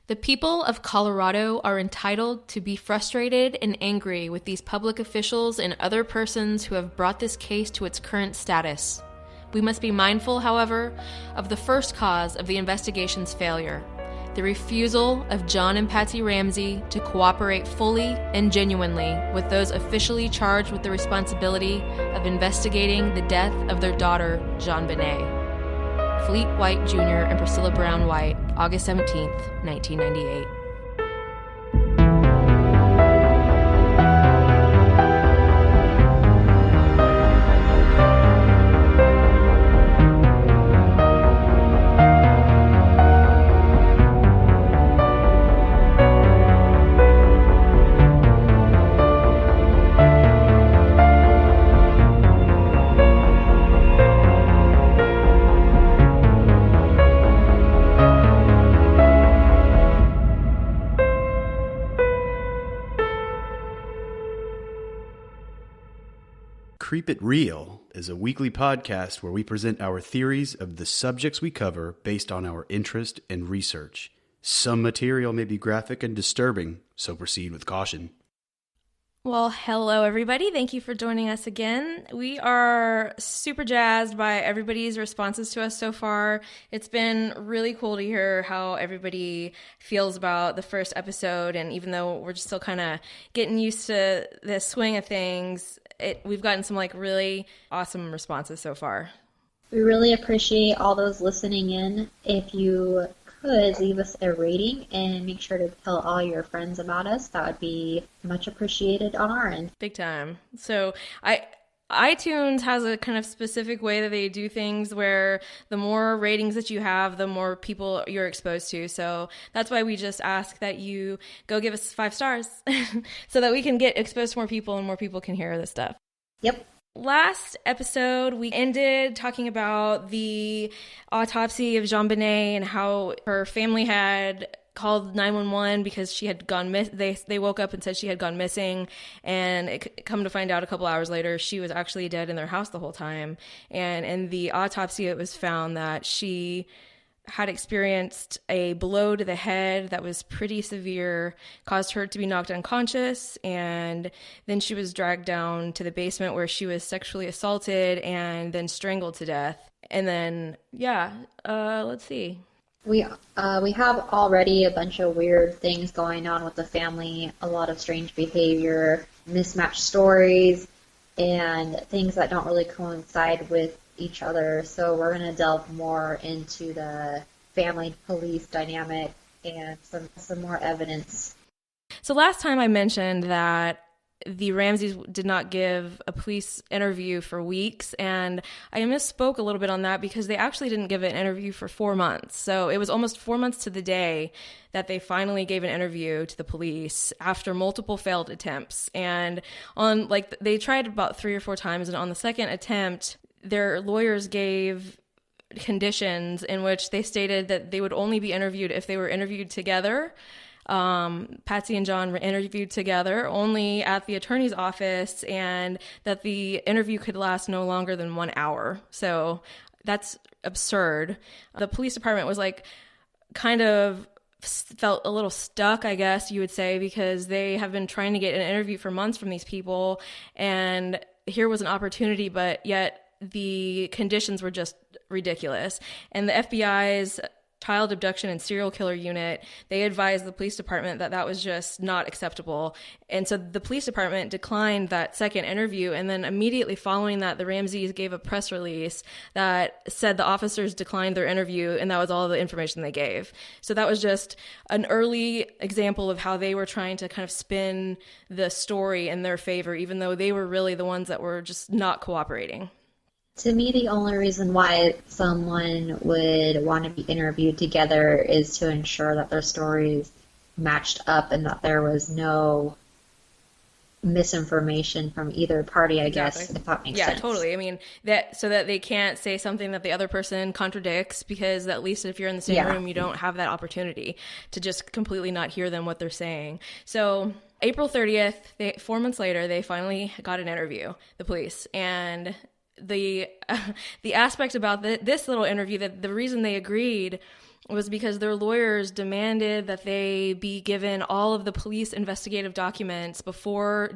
The people of Colorado are entitled to be frustrated and angry with these public officials and other persons who have brought this case to its current status. We must be mindful, however, of the first cause of the investigation's failure, the refusal of John and Patsy Ramsey to cooperate fully and genuinely with those officially charged with the responsibility of investigating the death of their daughter, JonBenet. Fleet White Jr. and Priscilla Brown White, August 17th, 1998. Keep It Real is a weekly podcast where we present our theories of the subjects we cover based on our interest and research. Some material may be graphic and disturbing, so proceed with caution. Well, hello everybody. Thank you for joining us again. We are super jazzed by everybody's responses to us so far. It's been really cool to hear how everybody feels about the first episode, and even though we're just still kind of getting used to the swing of things, we've gotten some really awesome responses so far. We really appreciate all those listening in. If you could leave us a rating and make sure to tell all your friends about us, that would be much appreciated on our end. Big time. So iTunes has a kind of specific way that they do things where the more ratings that you have, the more people you're exposed to. So that's why we just ask that you go give us 5 stars so that we can get exposed to more people and more people can hear this stuff. Yep. Last episode, we ended talking about the autopsy of JonBenet and how her family had called 911 because she had gone they woke up and said she had gone missing, and come to find out a couple hours later she was actually dead in their house the whole time. And in the autopsy it was found that she had experienced a blow to the head that was pretty severe, caused her to be knocked unconscious, and then she was dragged down to the basement where she was sexually assaulted and then strangled to death. And then let's see. We have already a bunch of weird things going on with the family, a lot of strange behavior, mismatched stories, and things that don't really coincide with each other. So we're going to delve more into the family police dynamic and some more evidence. So last time I mentioned that the Ramseys did not give a police interview for weeks, and I misspoke a little bit on that because they actually didn't give an interview for 4 months. So it was almost 4 months to the day that they finally gave an interview to the police after multiple failed attempts. And they tried about 3 or 4 times, and on the second attempt, their lawyers gave conditions in which they stated that they would only be interviewed if they were interviewed together. Patsy and John were interviewed together only at the attorney's office, and that the interview could last no longer than 1 hour. So that's absurd. The police department was kind of felt a little stuck, I guess you would say, because they have been trying to get an interview for months from these people, and here was an opportunity, but yet the conditions were just ridiculous. And the FBI's child abduction and serial killer unit, they advised the police department that that was just not acceptable. And so the police department declined that second interview. And then immediately following that, the Ramseys gave a press release that said the officers declined their interview, and that was all the information they gave. So that was just an early example of how they were trying to kind of spin the story in their favor, even though they were really the ones that were just not cooperating. To me, the only reason why someone would want to be interviewed together is to ensure that their stories matched up and that there was no misinformation from either party, I guess, if that makes sense. Yeah, totally. I mean, so that they can't say something that the other person contradicts, because at least if you're in the same room, you don't have that opportunity to just completely not hear them, what they're saying. So April 30th, 4 months later, they finally got an interview, the police, and the aspect about this little interview, that the reason they agreed was because their lawyers demanded that they be given all of the police investigative documents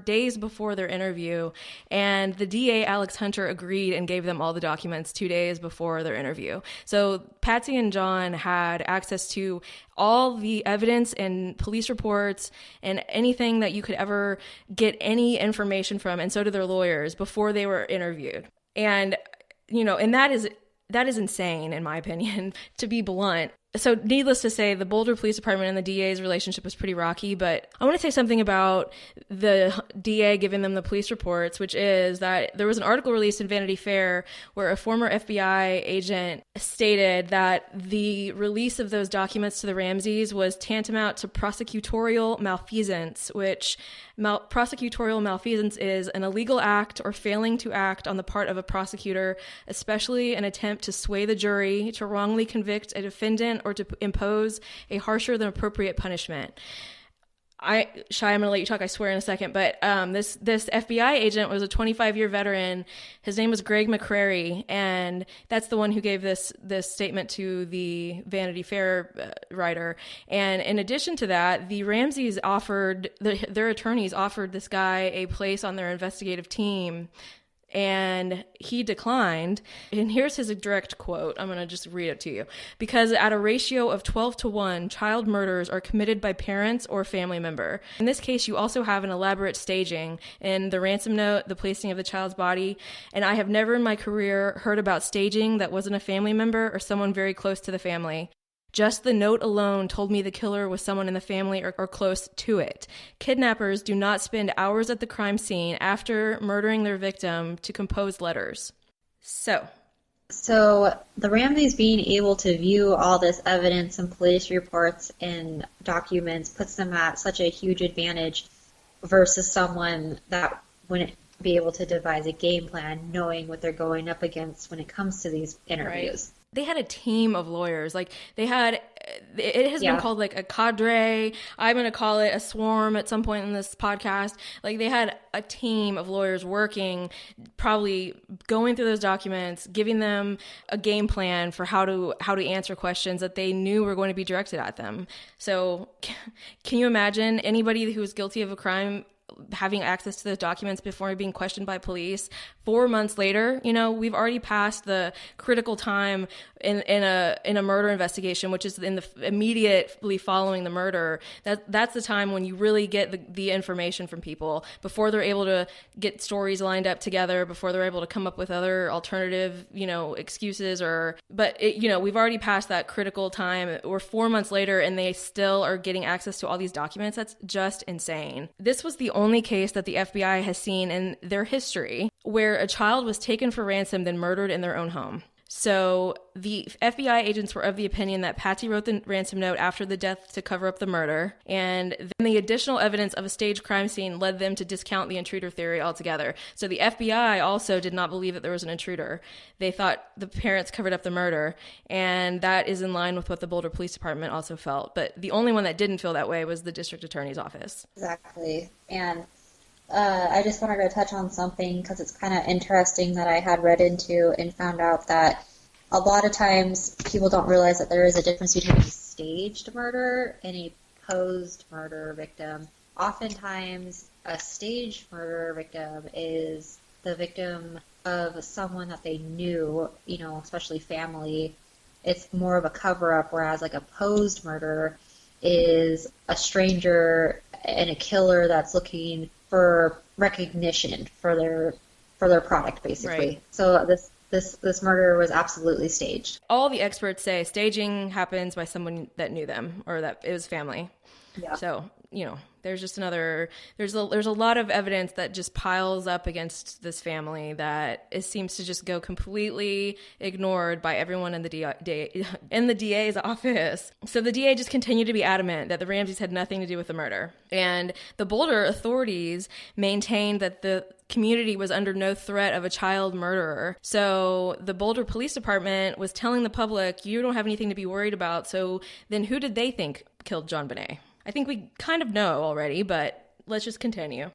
days before their interview. And the DA, Alex Hunter, agreed and gave them all the documents 2 days before their interview. So Patsy and John had access to all the evidence and police reports and anything that you could ever get any information from. And so did their lawyers before they were interviewed. And, and that is insane, in my opinion, to be blunt. So needless to say, the Boulder Police Department and the DA's relationship was pretty rocky, but I want to say something about the DA giving them the police reports, which is that there was an article released in Vanity Fair where a former FBI agent stated that the release of those documents to the Ramseys was tantamount to prosecutorial malfeasance, which prosecutorial malfeasance is an illegal act or failing to act on the part of a prosecutor, especially an attempt to sway the jury, to wrongly convict a defendant, or to impose a harsher than appropriate punishment. Shai, I'm going to let you talk, I swear, in a second, but this FBI agent was a 25-year veteran. His name was Greg McCrary, and that's the one who gave this statement to the Vanity Fair writer. And in addition to that, the Ramseys their attorneys offered this guy a place on their investigative team, and he declined. And here's his direct quote. I'm going to just read it to you. Because at a ratio of 12-1, child murders are committed by parents or family member. In this case, you also have an elaborate staging in the ransom note, the placing of the child's body. And I have never in my career heard about staging that wasn't a family member or someone very close to the family. Just the note alone told me the killer was someone in the family or close to it. Kidnappers do not spend hours at the crime scene after murdering their victim to compose letters. So the Ramseys being able to view all this evidence and police reports and documents puts them at such a huge advantage versus someone that wouldn't be able to devise a game plan knowing what they're going up against when it comes to these interviews. Right. They had a team of lawyers. It has been called like a cadre. I'm going to call it a swarm at some point in this podcast. Like, they had a team of lawyers working, probably going through those documents, giving them a game plan for how to answer questions that they knew were going to be directed at them. So can you imagine anybody who was guilty of a crime having access to those documents before being questioned by police? 4 months later, we've already passed the critical time in a murder investigation, which is in the immediately following the murder. That's the time when you really get the information from people before they're able to get stories lined up together, before they're able to come up with other alternative, excuses but we've already passed that critical time. We're 4 months later and they still are getting access to all these documents. That's just insane. This was the only case that the FBI has seen in their history where a child was taken for ransom then murdered in their own home. So the FBI agents were of the opinion that Patsy wrote the ransom note after the death to cover up the murder, and then the additional evidence of a staged crime scene led them to discount the intruder theory altogether. So the FBI also did not believe that there was an intruder. They thought the parents covered up the murder, and that is in line with what the Boulder Police Department also felt. But the only one that didn't feel that way was the district attorney's office. Exactly. And I just wanted to touch on something because it's kind of interesting that I had read into and found out that a lot of times people don't realize that there is a difference between a staged murder and a posed murder victim. Oftentimes, a staged murder victim is the victim of someone that they knew, especially family. It's more of a cover-up, whereas like a posed murder is a stranger and a killer that's looking for recognition for their product, basically. Right. So this murder was absolutely staged. All the experts say staging happens by someone that knew them or that it was family. Yeah. So, there's just there's a lot of evidence that just piles up against this family that it seems to just go completely ignored by everyone in the DA's office. So the DA just continued to be adamant that the Ramseys had nothing to do with the murder. And the Boulder authorities maintained that the community was under no threat of a child murderer. So the Boulder Police Department was telling the public, you don't have anything to be worried about. So then who did they think killed JonBenet? I think we kind of know already, but let's just continue.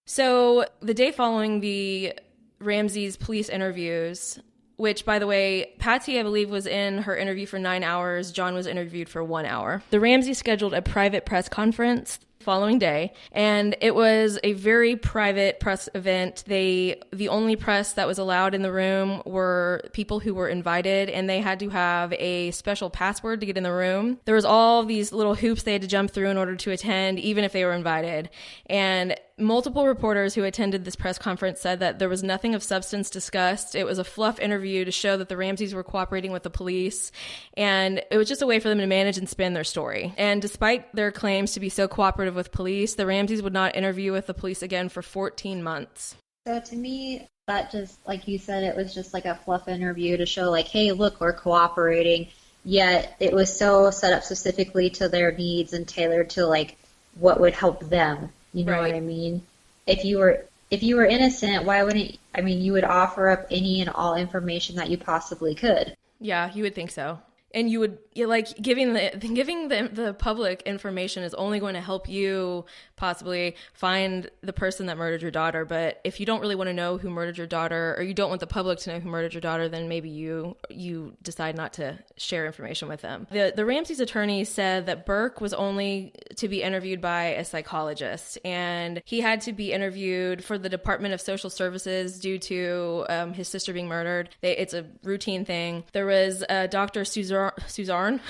So the day following the Ramseys police interviews, which, by the way, Patsy, I believe, was in her interview for 9 hours. John was interviewed for 1 hour. The Ramseys scheduled a private press conference following day, and it was a very private press event. The only press that was allowed in the room were people who were invited, and they had to have a special password to get in the room. There was all these little hoops they had to jump through in order to attend, even if they were invited. And multiple reporters who attended this press conference said that there was nothing of substance discussed. It was a fluff interview to show that the Ramseys were cooperating with the police, and it was just a way for them to manage and spin their story. And despite their claims to be so cooperative with police, the Ramseys would not interview with the police again for 14 months. So to me, that just, like you said, it was just like a fluff interview to show like, hey, look, we're cooperating. Yet it was so set up specifically to their needs and tailored to like what would help them. You know what I mean? If you were innocent, why wouldn't, I mean, you would offer up any and all information that you possibly could. Yeah, you would think so. And you would, like, giving the public information is only going to help you possibly find the person that murdered your daughter. But if you don't really want to know who murdered your daughter, or you don't want the public to know who murdered your daughter, then maybe you decide not to share information with them. The Ramseys attorney said that Burke was only to be interviewed by a psychologist, and he had to be interviewed for the Department of Social Services due to his sister being murdered. It's a routine thing. There was Dr. Suzanne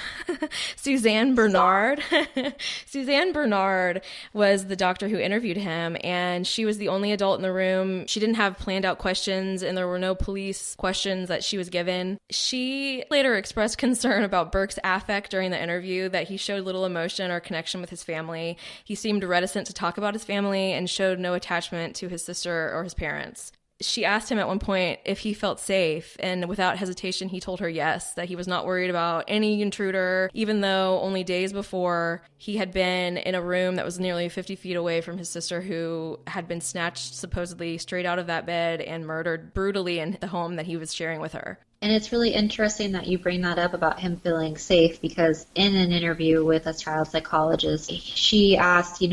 Bernard. Suzanne Bernard was the doctor who interviewed him, and she was the only adult in the room. She didn't have planned out questions, and there were no police questions that she was given. She later expressed concern about Burke's affect during the interview, that he showed little emotion or connection with his family. He seemed reticent to talk about his family and showed no attachment to his sister or his parents. She asked him at one point if he felt safe, and without hesitation, he told her yes, that he was not worried about any intruder, even though only days before he had been in a room that was nearly 50 feet away from his sister, who had been snatched supposedly straight out of that bed and murdered brutally in the home that he was sharing with her. And it's really interesting that you bring that up about him feeling safe, because in an interview with a child psychologist, she asked,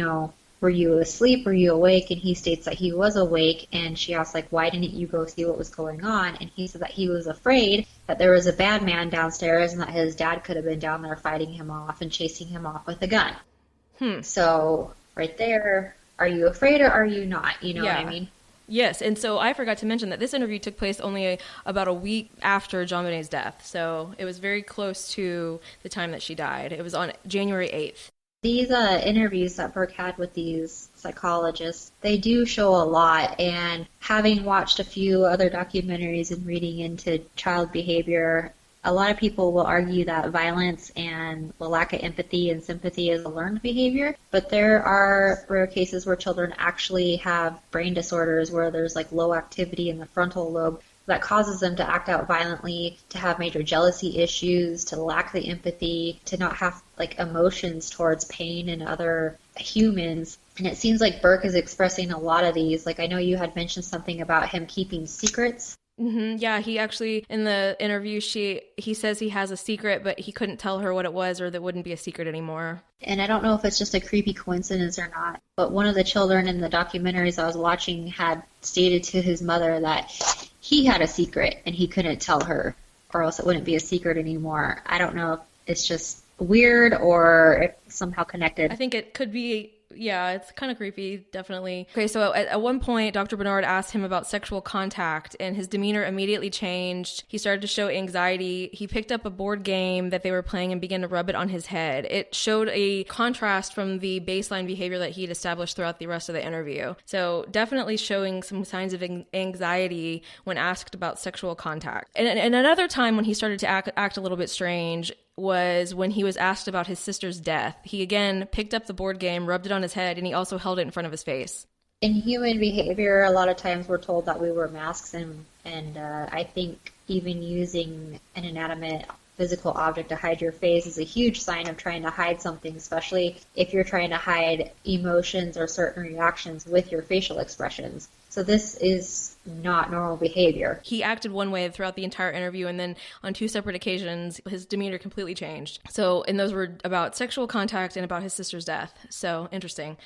were you asleep? Were you awake? And he states that he was awake. And she asked, like, why didn't you go see what was going on? And he said that he was afraid that there was a bad man downstairs and that his dad could have been down there fighting him off and chasing him off with a gun. So right there, are you afraid or are you not? You know what I mean? Yes, and so I forgot to mention that this interview took place only about a week after JonBenet's death. So it was very close to the time that she died. It was on January 8th. These interviews that Burke had with these psychologists, they do show a lot, and having watched a few other documentaries and reading into child behavior, a lot of people will argue that violence and the lack of empathy and sympathy is a learned behavior, but there are rare cases where children actually have brain disorders where there's like low activity in the frontal lobe that causes them to act out violently, to have major jealousy issues, to lack the empathy, to not have like emotions towards pain and other humans. And it seems like Burke is expressing a lot of these. Like, I know you had mentioned something about him keeping secrets. Yeah, he actually, in the interview, he says he has a secret, but he couldn't tell her what it was, or that wouldn't be a secret anymore. And I don't know if it's just a creepy coincidence or not, but one of the children in the documentaries I was watching had stated to his mother that he had a secret and he couldn't tell her, or else it wouldn't be a secret anymore. I don't know if it's just weird or if it's somehow connected. I think it could be. Yeah, it's kind of creepy, definitely. Okay, so at one point, Dr. Bernard asked him about sexual contact, and his demeanor immediately changed. He started to show anxiety. He picked up a board game that they were playing and began to rub it on his head. It showed a contrast from the baseline behavior that he'd established throughout the rest of the interview. So definitely showing some signs of anxiety when asked about sexual contact. And another time when he started to act a little bit strange was when he was asked about his sister's death. He again picked up the board game, rubbed it on his head, and he also held it in front of his face. In human behavior, a lot of times we're told that we wear masks, and I think even using an inanimate physical object to hide your face is a huge sign of trying to hide something, especially if you're trying to hide emotions or certain reactions with your facial expressions. So this is not normal behavior. He acted one way throughout the entire interview, and then on two separate occasions, his demeanor completely changed. So, and those were about sexual contact and about his sister's death. So, interesting.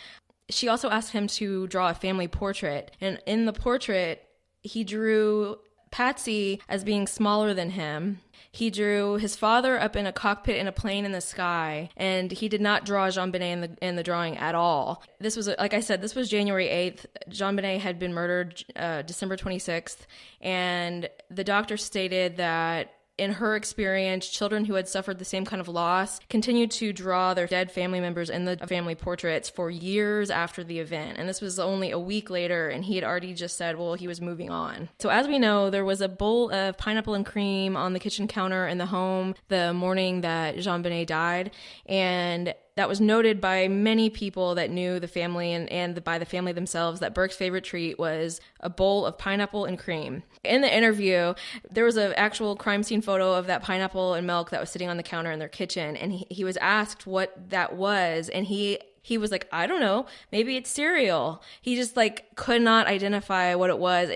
She also asked him to draw a family portrait, and in the portrait, he drew Patsy as being smaller than him. He drew his father up in a cockpit in a plane in the sky, and he did not draw JonBenet in the drawing at all. This was, like I said, this was January 8th. JonBenet had been murdered December 26th, and the doctor stated that in her experience, children who had suffered the same kind of loss continued to draw their dead family members in the family portraits for years after the event. And this was only a week later, and he had already just said, well, he was moving on. So as we know, there was a bowl of pineapple and cream on the kitchen counter in the home the morning that JonBenet died. And that was noted by many people that knew the family and by the family themselves that Burke's favorite treat was a bowl of pineapple and cream. In the interview, there was an actual crime scene photo of that pineapple and milk that was sitting on the counter in their kitchen, and he was asked what that was, and he was like, I don't know, maybe it's cereal. He just like could not identify what it was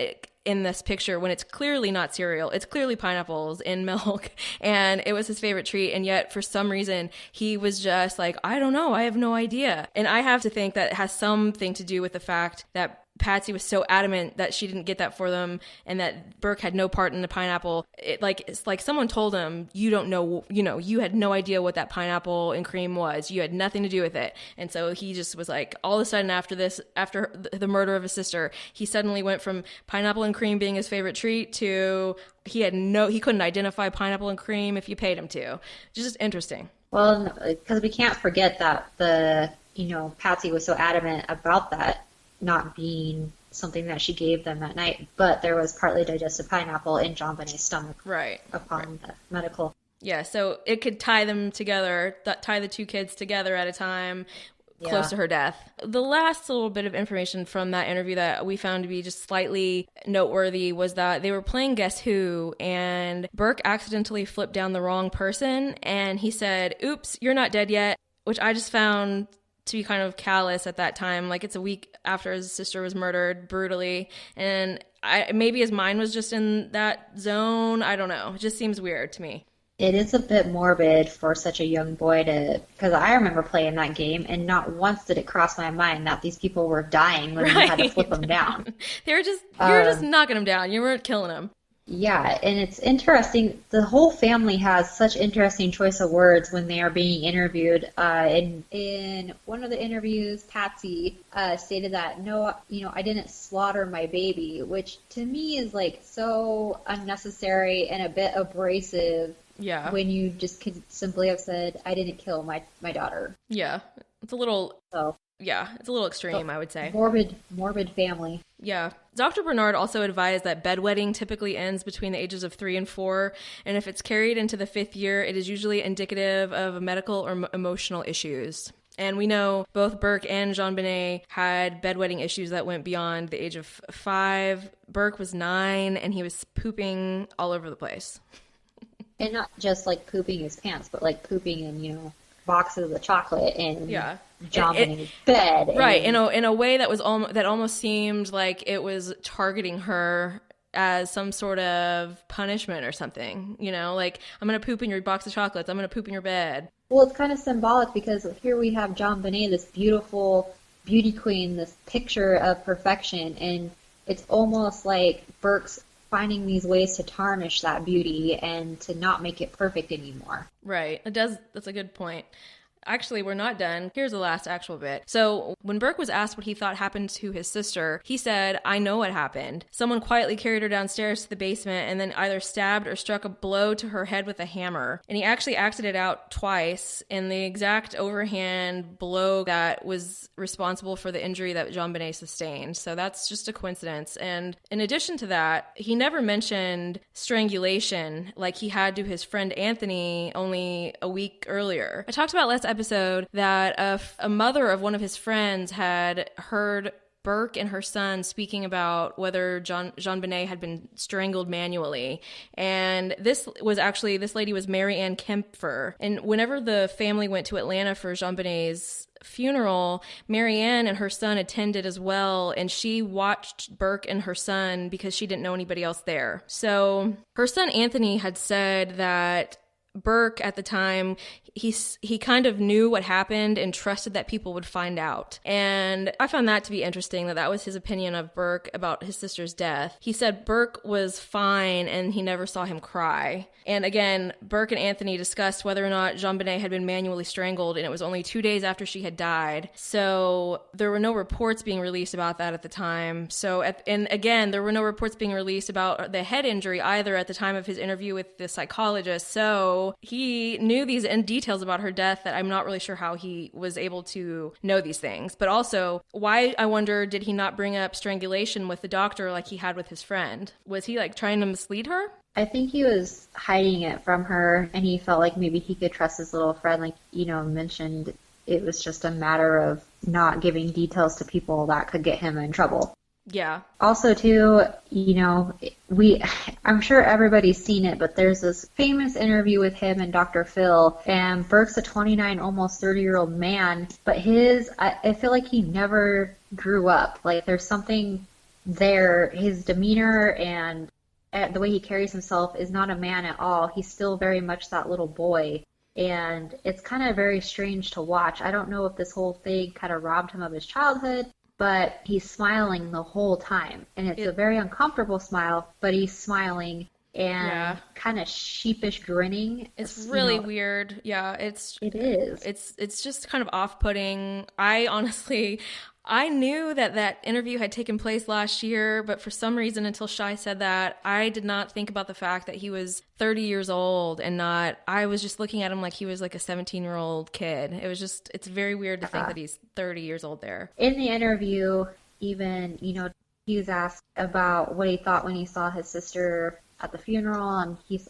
in this picture when it's clearly not cereal. It's clearly pineapples in milk, and it was his favorite treat. And yet for some reason he was just like, I don't know, I have no idea. And I have to think that it has something to do with the fact that Patsy was so adamant that she didn't get that for them and that Burke had no part in the pineapple. It's like someone told him, you don't know, you had no idea what that pineapple and cream was. You had nothing to do with it. And so he just was like, all of a sudden after the murder of his sister, he suddenly went from pineapple and cream being his favorite treat to he couldn't identify pineapple and cream if you paid him to. Just interesting. Well, because we can't forget that Patsy was so adamant about that not being something that she gave them that night, but there was partly digested pineapple in JonBenet's stomach. Right. Upon the medical. Yeah, so it could tie them together, tie the two kids together at a time close to her death. The last little bit of information from that interview that we found to be just slightly noteworthy was that they were playing Guess Who, and Burke accidentally flipped down the wrong person, and he said, oops, you're not dead yet, which I just found to be kind of callous at that time. Like, it's a week after his sister was murdered brutally, and maybe his mind was just in that zone. I don't know. It just seems weird to me. It is a bit morbid for such a young boy because I remember playing that game, and not once did it cross my mind that these people were dying when you had to flip them down. You were just knocking them down. You weren't killing them. Yeah, and it's interesting. The whole family has such interesting choice of words when they are being interviewed. In one of the interviews, Patsy stated that, no, I didn't slaughter my baby, which to me is like so unnecessary and a bit abrasive. Yeah. When you just could simply have said, I didn't kill my daughter. Yeah. It's a little... Yeah, it's a little extreme, I would say. Morbid family. Yeah. Dr. Bernard also advised that bedwetting typically ends between the ages of 3 and 4, and if it's carried into the 5th year, it is usually indicative of medical or emotional issues. And we know both Burke and JonBenet had bedwetting issues that went beyond the age of 5. Burke was 9, and he was pooping all over the place. And not just like pooping his pants, but like pooping in, boxes of chocolate and JonBenet's bed. Right, in a way that was that almost seemed like it was targeting her as some sort of punishment or something. Like, I'm going to poop in your box of chocolates. I'm going to poop in your bed. Well, it's kind of symbolic because here we have JonBenet, this beautiful beauty queen, this picture of perfection, and it's almost like Burke's finding these ways to tarnish that beauty and to not make it perfect anymore. Right. That's a good point. Actually, we're not done. Here's the last actual bit. So when Burke was asked what he thought happened to his sister, he said, I know what happened. Someone quietly carried her downstairs to the basement and then either stabbed or struck a blow to her head with a hammer. And he actually acted it out twice in the exact overhand blow that was responsible for the injury that JonBenet sustained. So that's just a coincidence. And in addition to that, he never mentioned strangulation like he had to his friend Anthony only a week earlier. I talked about last episode that a mother of one of his friends had heard Burke and her son speaking about whether JonBenet had been strangled manually. And this lady was Mary Ann Kempfer. And whenever the family went to Atlanta for JonBenet's funeral, Mary Ann and her son attended as well, and she watched Burke and her son because she didn't know anybody else there. So her son Anthony had said that Burke at the time, he kind of knew what happened and trusted that people would find out. And I found that to be interesting, that was his opinion of Burke about his sister's death. He said Burke was fine and he never saw him cry. And again, Burke and Anthony discussed whether or not JonBenet had been manually strangled, and it was only 2 days after she had died. So there were no reports being released about that at the time. And again, there were no reports being released about the head injury either at the time of his interview with the psychologist. So he knew these details about her death that I'm not really sure how he was able to know these things. But also, why, I wonder, did he not bring up strangulation with the doctor like he had with his friend? Was he like trying to mislead her? I think he was hiding it from her, and he felt like maybe he could trust his little friend. Like, mentioned, it was just a matter of not giving details to people that could get him in trouble. Yeah. Also, too, I'm sure everybody's seen it, but there's this famous interview with him and Dr. Phil, and Burke's a 29, almost 30-year-old man, but I feel like he never grew up. Like, there's something there, his demeanor and the way he carries himself is not a man at all. He's still very much that little boy. And it's kind of very strange to watch. I don't know if this whole thing kind of robbed him of his childhood, but he's smiling the whole time. And it's a very uncomfortable smile, but he's smiling and kind of sheepish grinning. It's really weird. Yeah, it is. It's just kind of off-putting. I knew that interview had taken place last year, but for some reason, until Shai said that, I did not think about the fact that he was 30 years old I was just looking at him like he was like a 17-year-old kid. It's very weird to think that he's 30 years old there. In the interview, even, he was asked about what he thought when he saw his sister at the funeral, and he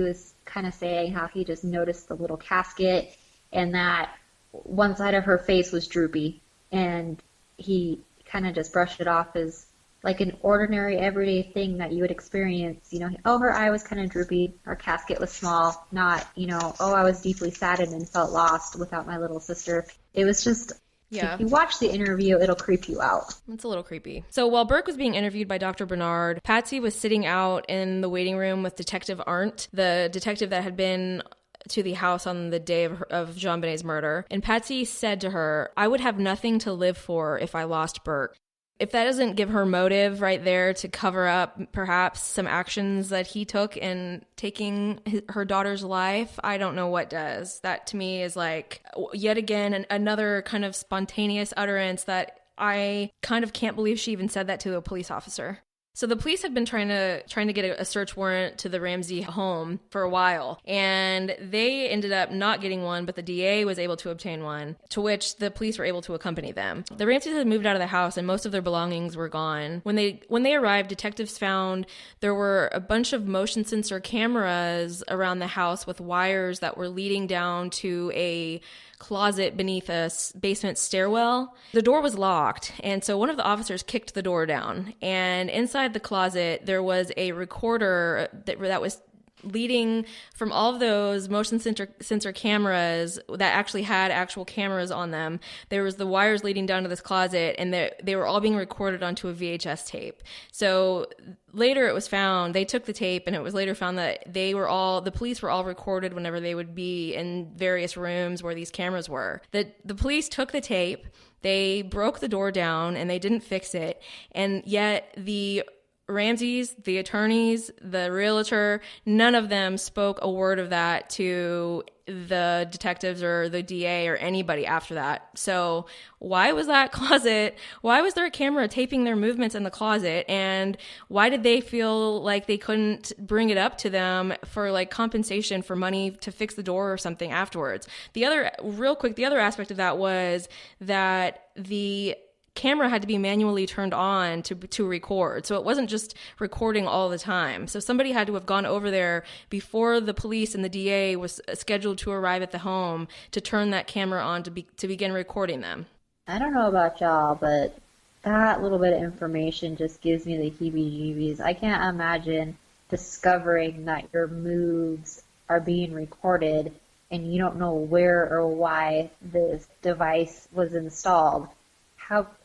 was kind of saying how he just noticed the little casket and that one side of her face was droopy. And he kind of just brushed it off as like an ordinary, everyday thing that you would experience. Her eye was kind of droopy, her casket was small, not, I was deeply saddened and felt lost without my little sister. It was just, if you watch the interview, it'll creep you out. It's a little creepy. So while Burke was being interviewed by Dr. Bernard, Patsy was sitting out in the waiting room with Detective Arndt, the detective that had been to the house on the day of JonBenet's murder. And Patsy said to her, "I would have nothing to live for if I lost Burke." If that doesn't give her motive right there to cover up perhaps some actions that he took in taking her daughter's life, I don't know what does. That to me is like, yet again, another kind of spontaneous utterance that I kind of can't believe she even said that to a police officer. So the police had been trying to get a search warrant to the Ramsey home for a while, and they ended up not getting one, but the DA was able to obtain one, to which the police were able to accompany them. The Ramseys had moved out of the house, and most of their belongings were gone. When they arrived, detectives found there were a bunch of motion sensor cameras around the house with wires that were leading down to a closet beneath a basement stairwell. The door was locked, and so one of the officers kicked the door down, and inside the closet there was a recorder that was leading from all of those motion sensor cameras that actually had actual cameras on them. There was the wires leading down to this closet, and they were all being recorded onto a VHS tape. So later it was found, they took the tape, and it was later found that the police were all recorded whenever they would be in various rooms where these cameras were. The police took the tape, they broke the door down, and they didn't fix it, and yet the Ramseys, the attorneys, the realtor, none of them spoke a word of that to the detectives or the DA or anybody after that. So why was that closet? Why was there a camera taping their movements in the closet? And why did they feel like they couldn't bring it up to them for like compensation for money to fix the door or something afterwards? The other aspect of that was that the camera had to be manually turned on to record. So it wasn't just recording all the time. So somebody had to have gone over there before the police and the DA was scheduled to arrive at the home to turn that camera on to begin recording them. I don't know about y'all, but that little bit of information just gives me the heebie-jeebies. I can't imagine discovering that your moves are being recorded and you don't know where or why this device was installed.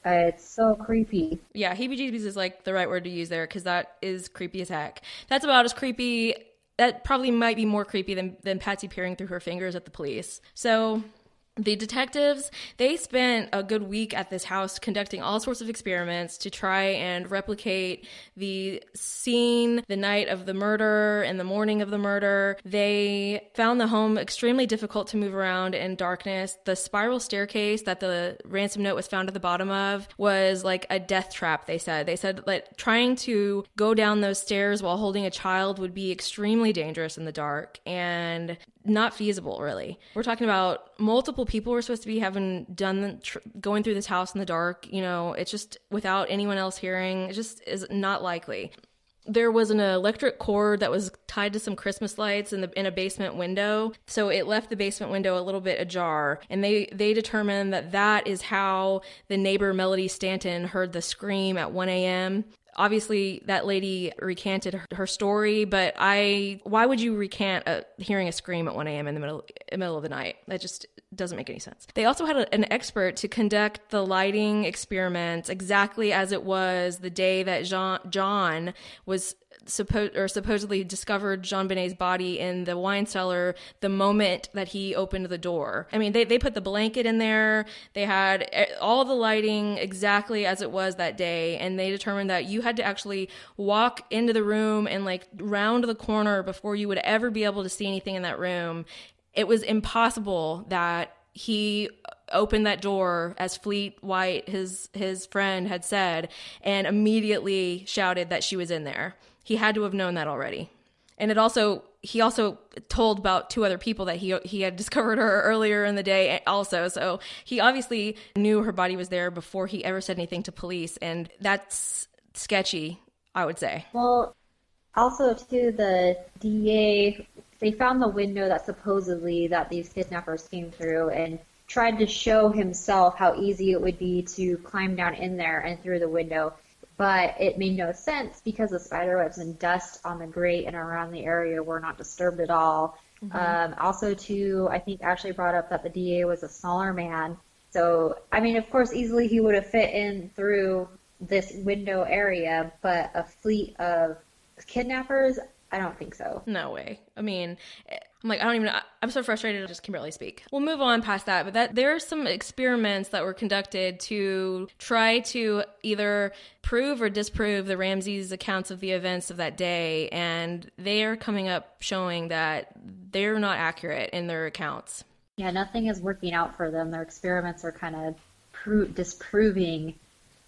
It's so creepy. Yeah, heebie-jeebies is like the right word to use there, because that is creepy as heck. That's about as creepy that probably might be more creepy than Patsy peering through her fingers at the police. So the detectives, they spent a good week at this house conducting all sorts of experiments to try and replicate the scene the night of the murder and the morning of the murder. They found the home extremely difficult to move around in darkness. The spiral staircase that the ransom note was found at the bottom of was like a death trap, they said. They said that trying to go down those stairs while holding a child would be extremely dangerous in the dark and not feasible, really. We're talking about multiple people were supposed to be having done going through this house in the dark. You know, it's just without anyone else hearing. It just is not likely. There was an electric cord that was tied to some Christmas lights in a basement window. So it left the basement window a little bit ajar. And they determined that is how the neighbor Melody Stanton heard the scream at 1 a.m. Obviously, that lady recanted her story, but why would you recant hearing a scream at 1 a.m. in the middle of the night? That just doesn't make any sense. They also had an expert to conduct the lighting experiments exactly as it was the day that John was supposedly discovered JonBenet's body in the wine cellar the moment that he opened the door. I mean, they put the blanket in there. They had all the lighting exactly as it was that day, and they determined that you had to actually walk into the room and like round the corner before you would ever be able to see anything in that room. It was impossible that he opened that door, as Fleet White, his friend, had said, and immediately shouted that she was in there. He had to have known that already. And he also told about 2 other people that he had discovered her earlier in the day also. So he obviously knew her body was there before he ever said anything to police. And that's sketchy, I would say. Well, also too, the DA, they found the window that supposedly that these kidnappers came through and tried to show himself how easy it would be to climb down in there and through the window. But it made no sense because the spiderwebs and dust on the grate and around the area were not disturbed at all. Mm-hmm. Also, too, I think Ashley brought up that the DA was a smaller man. So, I mean, of course, easily he would have fit in through this window area, but a fleet of kidnappers, I don't think so. No way. I mean, I'm like, I'm so frustrated I just can barely speak. We'll move on past that, but there are some experiments that were conducted to try to either prove or disprove the Ramseys' accounts of the events of that day, and they are coming up showing that they're not accurate in their accounts. Yeah, nothing is working out for them. Their experiments are kind of disproving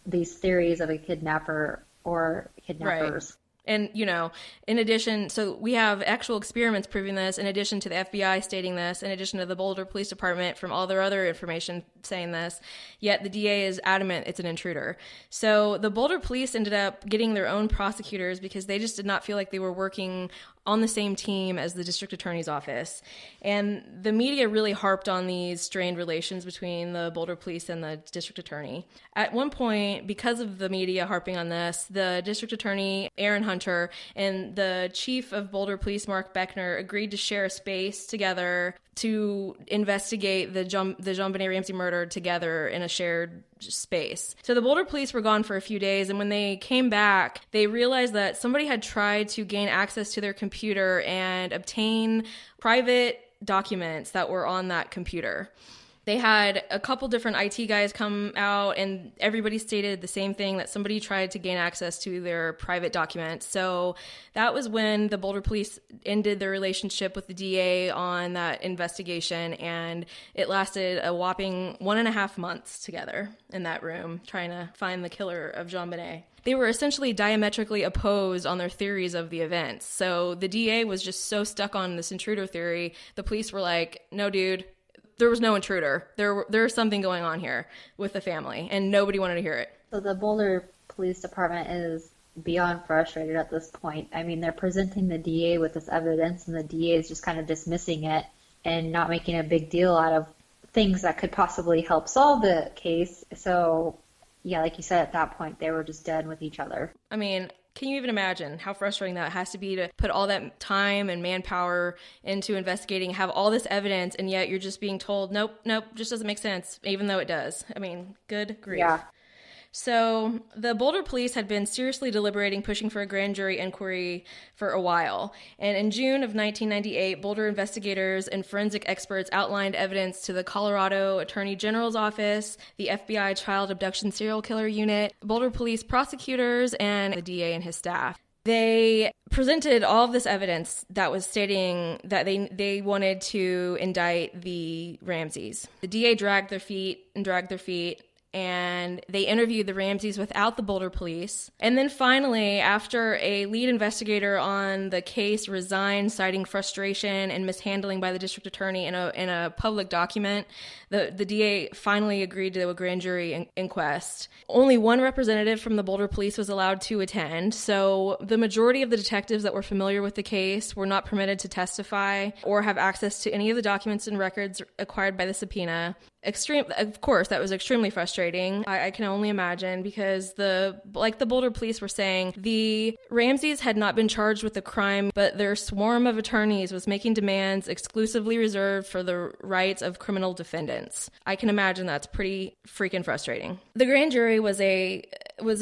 these theories of a kidnapper or kidnappers. Right. And, you know, in addition, so we have actual experiments proving this, in addition to the FBI stating this, in addition to the Boulder Police Department from all their other information saying this, yet the DA is adamant it's an intruder. So the Boulder Police ended up getting their own prosecutors because they just did not feel like they were working on the same team as the district attorney's office. And the media really harped on these strained relations between the Boulder police and the district attorney. At one point, because of the media harping on this, the district attorney, Aaron Hunter, and the chief of Boulder Police, Mark Beckner, agreed to share a space together to investigate the JonBenet Ramsey murder together in a shared space. So the Boulder police were gone for a few days, and when they came back, they realized that somebody had tried to gain access to their computer and obtain private documents that were on that computer. They had a couple different IT guys come out, and everybody stated the same thing, that somebody tried to gain access to their private documents. So that was when the Boulder police ended their relationship with the DA on that investigation, and it lasted a whopping 1.5 months together in that room trying to find the killer of JonBenet. They were essentially diametrically opposed on their theories of the events. So the DA was just so stuck on this intruder theory, the police were like, no, dude, there was no intruder. There's something going on here with the family, and nobody wanted to hear it. So the Boulder Police Department is beyond frustrated at this point. I mean, they're presenting the DA with this evidence, and the DA is just kind of dismissing it and not making a big deal out of things that could possibly help solve the case. So, yeah, like you said, at that point, they were just done with each other. I mean, can you even imagine how frustrating that has to be to put all that time and manpower into investigating, have all this evidence, and yet you're just being told, nope, just doesn't make sense, even though it does. I mean, good grief. Yeah. So the Boulder police had been seriously deliberating pushing for a grand jury inquiry for a while. And in June of 1998, Boulder investigators and forensic experts outlined evidence to the Colorado Attorney General's office, the FBI Child Abduction Serial Killer Unit, Boulder police prosecutors, and the DA and his staff. They presented all of this evidence that was stating that they wanted to indict the Ramseys. The DA dragged their feet, and they interviewed the Ramseys without the Boulder police. And then finally, after a lead investigator on the case resigned, citing frustration and mishandling by the district attorney in a public document, the DA finally agreed to a grand jury inquest. Only one representative from the Boulder police was allowed to attend, so the majority of the detectives that were familiar with the case were not permitted to testify or have access to any of the documents and records acquired by the subpoena. Of course, that was extremely frustrating. I can only imagine, because like the Boulder police were saying, the Ramseys had not been charged with the crime, but their swarm of attorneys was making demands exclusively reserved for the rights of criminal defendants. I can imagine that's pretty freaking frustrating. The grand jury was a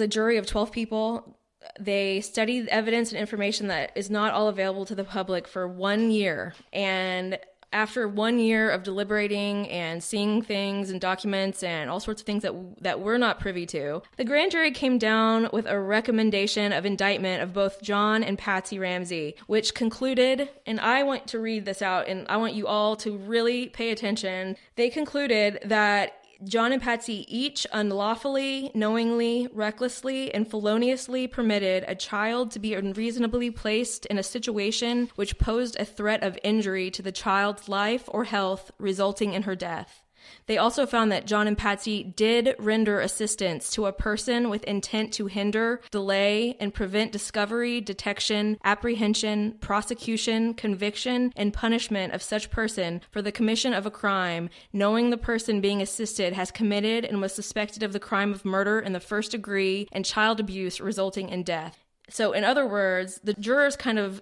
jury of 12 people. They studied evidence and information that is not all available to the public for 1 year. And after 1 year of deliberating and seeing things and documents and all sorts of things that we're not privy to, the grand jury came down with a recommendation of indictment of both John and Patsy Ramsey, which concluded, and I want to read this out, and I want you all to really pay attention. They concluded that John and Patsy each unlawfully, knowingly, recklessly, and feloniously permitted a child to be unreasonably placed in a situation which posed a threat of injury to the child's life or health, resulting in her death. They also found that John and Patsy did render assistance to a person with intent to hinder, delay, and prevent discovery, detection, apprehension, prosecution, conviction, and punishment of such person for the commission of a crime, knowing the person being assisted has committed and was suspected of the crime of murder in the first degree and child abuse resulting in death. So in other words, the jurors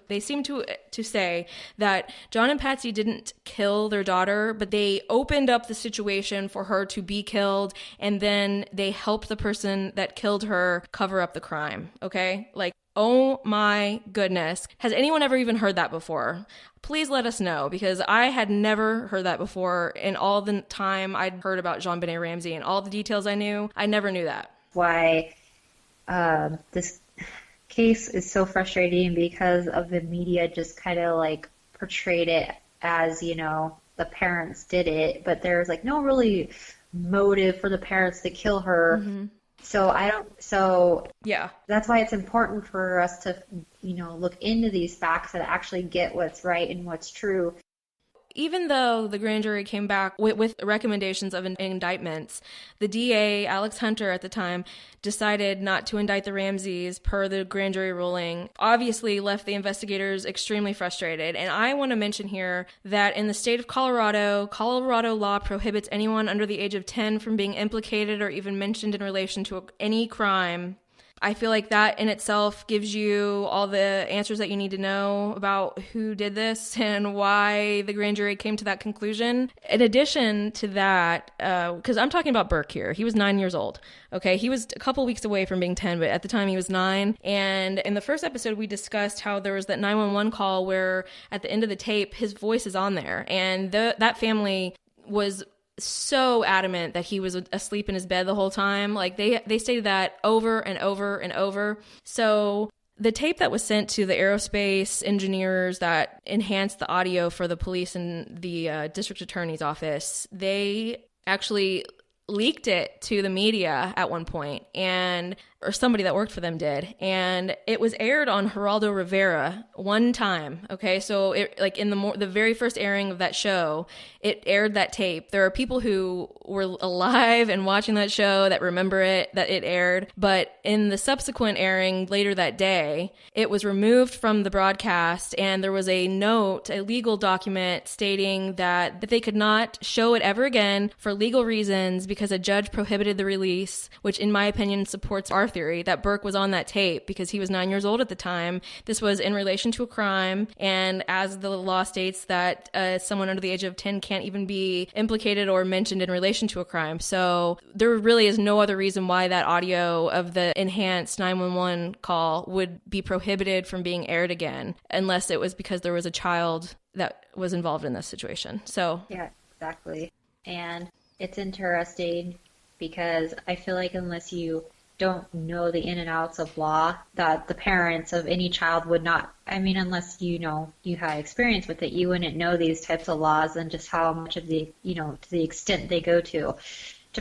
they seem to say that John and Patsy didn't kill their daughter, but they opened up the situation for her to be killed, and then they helped the person that killed her cover up the crime, okay? Like, oh my goodness. Has anyone ever even heard that before? Please let us know, because I had never heard that before. In all the time I'd heard about JonBenet Ramsey and all the details I knew, I never knew that. Why this case is so frustrating, because of the media just kind of like portrayed it as, the parents did it, but there's like no really motive for the parents to kill her. Mm-hmm. So yeah, that's why it's important for us to, look into these facts and actually get what's right and what's true. Even though the grand jury came back with recommendations of indictments, the DA, Alex Hunter at the time, decided not to indict the Ramseys per the grand jury ruling, obviously left the investigators extremely frustrated. And I want to mention here that in the state of Colorado law prohibits anyone under the age of 10 from being implicated or even mentioned in relation to any crime. I feel like that in itself gives you all the answers that you need to know about who did this and why the grand jury came to that conclusion. In addition to that, because I'm talking about Burke here, he was 9 years old. Okay, he was a couple weeks away from being 10, but at the time he was 9. And in the first episode, we discussed how there was that 911 call where at the end of the tape, his voice is on there. And that family was so adamant that he was asleep in his bed the whole time. Like they stated that over and over and over. So the tape that was sent to the aerospace engineers that enhanced the audio for the police and the district attorney's office, they actually leaked it to the media at one point, or somebody that worked for them did, and it was aired on Geraldo Rivera one time. Okay, so it, like in the very first airing of that show, it aired that tape. There are people who were alive and watching that show that remember that it aired, but in the subsequent airing later that day, it was removed from the broadcast, and there was a note, a legal document stating that they could not show it ever again for legal reasons because a judge prohibited the release, which in my opinion supports our theory that Burke was on that tape because he was 9 years old at the time. This was in relation to a crime. And as the law states that someone under the age of 10 can't even be implicated or mentioned in relation to a crime. So there really is no other reason why that audio of the enhanced 911 call would be prohibited from being aired again, unless it was because there was a child that was involved in this situation. So yeah, exactly. And it's interesting because I feel like unless you don't know the in and outs of law, that the parents of any child would not, I mean, unless you had experience with it, you wouldn't know these types of laws and just how much of the, to the extent they go to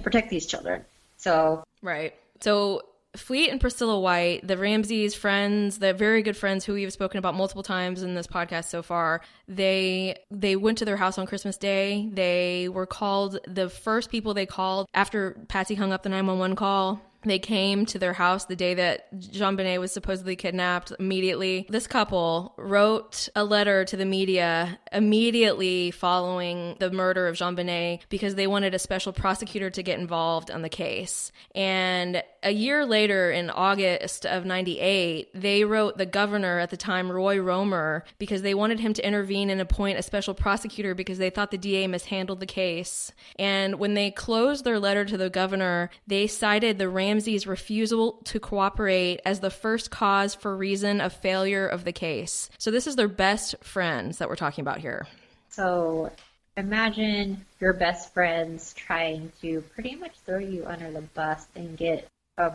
protect these children. So. Right. So Fleet and Priscilla White, the Ramseys' friends, the very good friends who we've spoken about multiple times in this podcast so far, they went to their house on Christmas Day. They were called, the first people they called after Patsy hung up the 911 call. They came to their house the day that JonBenet was supposedly kidnapped immediately. This couple wrote a letter to the media immediately following the murder of JonBenet because they wanted a special prosecutor to get involved on the case. And a year later, in August of 98, they wrote the governor at the time, Roy Romer, because they wanted him to intervene and appoint a special prosecutor because they thought the DA mishandled the case. And when they closed their letter to the governor, they cited the Ramseys' refusal to cooperate as the first cause for reason of failure of the case. So this is their best friends that we're talking about here. So imagine your best friends trying to pretty much throw you under the bus and get a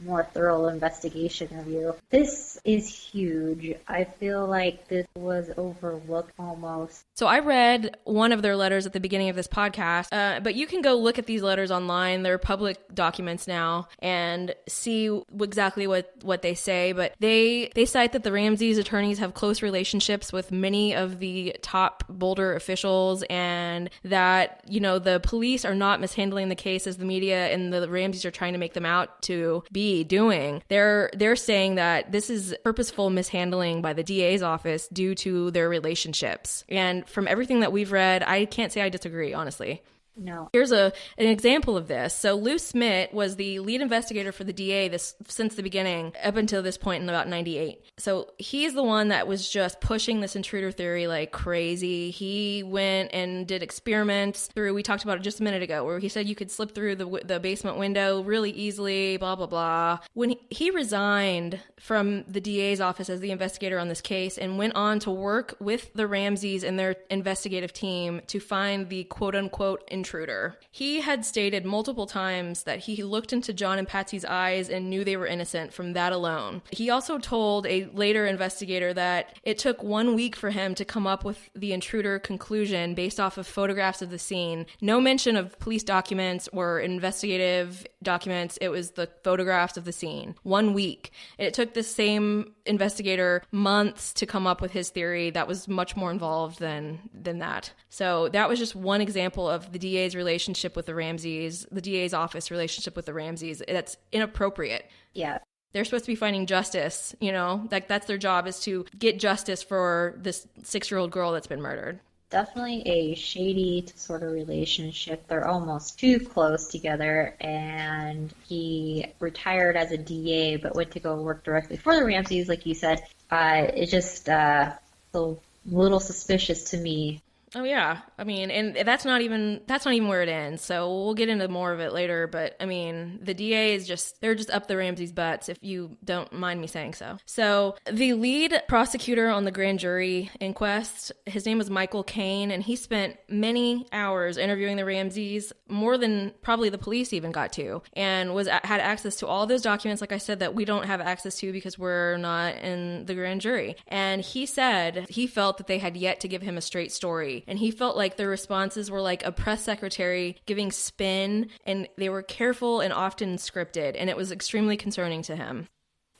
more thorough investigation of you. This is huge. I feel like this was overlooked almost. So I read one of their letters at the beginning of this podcast, but you can go look at these letters online. They're public documents now and see exactly what they say. But they cite that the Ramseys' attorneys have close relationships with many of the top Boulder officials and that, the police are not mishandling the case as the media and the Ramseys are trying to make them out to be doing. They're saying that this is purposeful mishandling by the DA's office due to their relationships. And from everything that we've read, I can't say I disagree, honestly. No. Here's an example of this. So Lou Smith was the lead investigator for the DA since the beginning up until this point in about 98. So he's the one that was just pushing this intruder theory like crazy. He went and did experiments we talked about it just a minute ago, where he said you could slip through the basement window really easily, blah, blah, blah. When he resigned from the DA's office as the investigator on this case and went on to work with the Ramseys and their investigative team to find the quote-unquote intruder. He had stated multiple times that he looked into John and Patsy's eyes and knew they were innocent from that alone. He also told a later investigator that it took 1 week for him to come up with the intruder conclusion based off of photographs of the scene. No mention of police documents or investigative documents. It was the photographs of the scene. 1 week. It took the same investigator months to come up with his theory that was much more involved than that. So that was just one example of the DA's relationship with the Ramseys, the DA's office relationship with the Ramseys. That's inappropriate. Yeah. They're supposed to be finding justice, like that's their job, is to get justice for this 6-year-old girl that's been murdered. Definitely a shady sort of relationship. They're almost too close together, and he retired as a DA but went to go work directly for the Ramseys, like you said. It's just a little suspicious to me. Oh yeah, I mean, and that's not even where it ends. So we'll get into more of it later. But I mean, the DA they're just up the Ramseys' butts, if you don't mind me saying so. So the lead prosecutor on the grand jury inquest, his name was Michael Caine, and he spent many hours interviewing the Ramseys, more than probably the police even got to, and had access to all those documents, like I said, that we don't have access to because we're not in the grand jury. And he said he felt that they had yet to give him a straight story. And he felt like their responses were like a press secretary giving spin, and they were careful and often scripted, and it was extremely concerning to him.